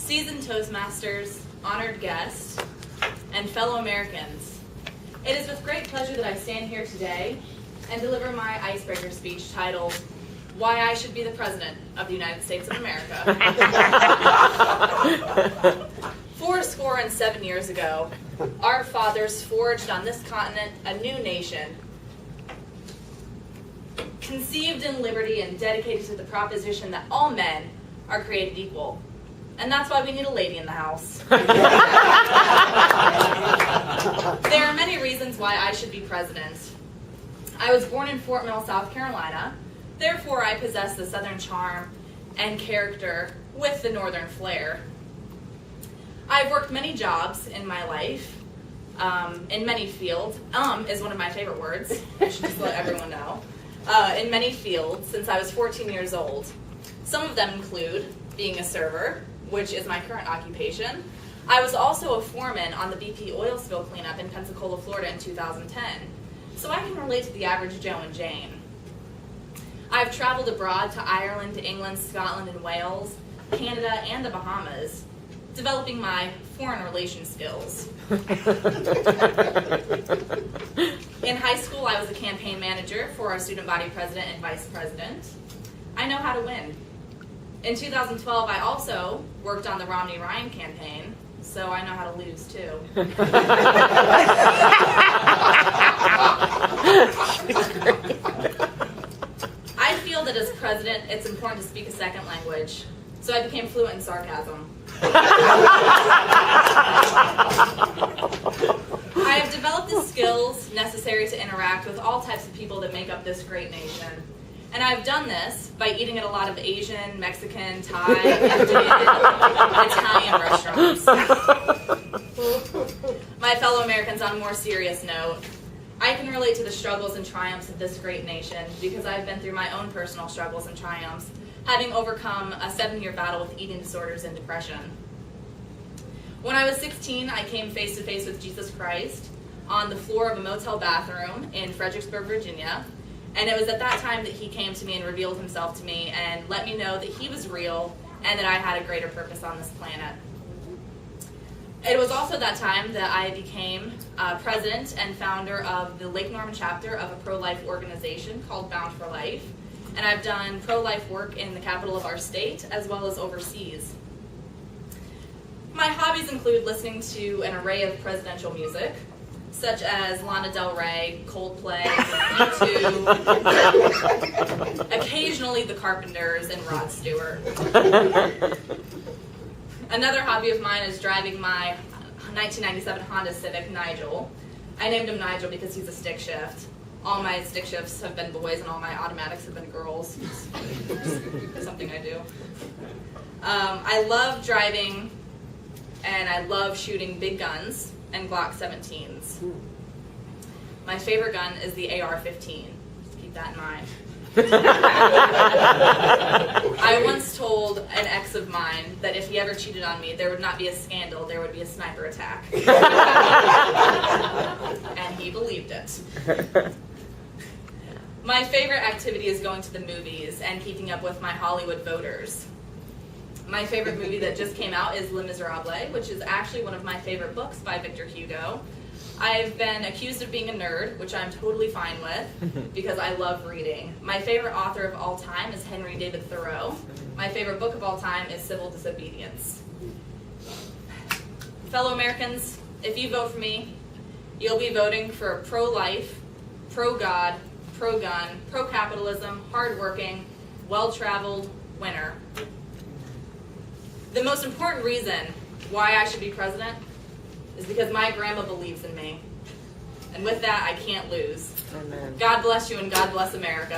seasoned Toastmasters, honored guests, and fellow Americans. It is with great pleasure that I stand here today and deliver my icebreaker speech titled, Why I Should Be the President of the United States of America. 77 years ago, our fathers forged on this continent a new nation, conceived in liberty and dedicated to the proposition that all men are created equal. And that's why we need a lady in the house. There are many reasons why I should be president. I was born in Fort Mill, South Carolina. Therefore, I possess the Southern charm and character with the Northern flair. I've worked many jobs in my life, in many fields. Is one of my favorite words. I should just let everyone know. In many fields since I was 14 years old. Some of them include being a server, which is my current occupation. I was also a foreman on the BP oil spill cleanup in Pensacola, Florida in 2010. So I can relate to the average Joe and Jane. I've traveled abroad to Ireland, England, Scotland, and Wales, Canada, and the Bahamas, developing my foreign relations skills. In high school, I was a campaign manager for our student body president and vice president. I know how to win. In 2012, I also worked on the Romney-Ryan campaign, so I know how to lose too. I feel that as president, it's important to speak a second language, so I became fluent in sarcasm. I have developed the skills necessary to interact with all types of people that make up this great nation. And I've done this by eating at a lot of Asian, Mexican, Thai, Indian, Italian restaurants. My fellow Americans, on a more serious note, I can relate to the struggles and triumphs of this great nation because I've been through my own personal struggles and triumphs, having overcome a 7-year battle with eating disorders and depression. When I was 16, I came face to face with Jesus Christ on the floor of a motel bathroom in Fredericksburg, Virginia. And it was at that time that he came to me and revealed himself to me and let me know that he was real and that I had a greater purpose on this planet. It was also that time that I became president and founder of the Lake Norman chapter of a pro-life organization called Bound for Life. And I've done pro-life work in the capital of our state as well as overseas. My hobbies include listening to an array of presidential music, such as Lana Del Rey, Coldplay, U2, occasionally the Carpenters, and Rod Stewart. Another hobby of mine is driving my 1997 Honda Civic Nigel. I named him Nigel because he's a stick shift. All my stick shifts have been boys and all my automatics have been girls. It's something I do. I love driving and I love shooting big guns and Glock 17s. My favorite gun is the AR-15. Keep that in mind. I once told an ex of mine that if he ever cheated on me, there would not be a scandal, there would be a sniper attack. And he believed it. My favorite activity is going to the movies and keeping up with my Hollywood voters. My favorite movie that just came out is Les Miserables, which is actually one of my favorite books by Victor Hugo. I've been accused of being a nerd, which I'm totally fine with, because I love reading. My favorite author of all time is Henry David Thoreau. My favorite book of all time is Civil Disobedience. Fellow Americans, if you vote for me, you'll be voting for a pro-life, pro-God, pro-gun, pro-capitalism, hard-working, well-traveled winner. The most important reason why I should be president is because my grandma believes in me. And with that, I can't lose. Amen. God bless you and God bless America.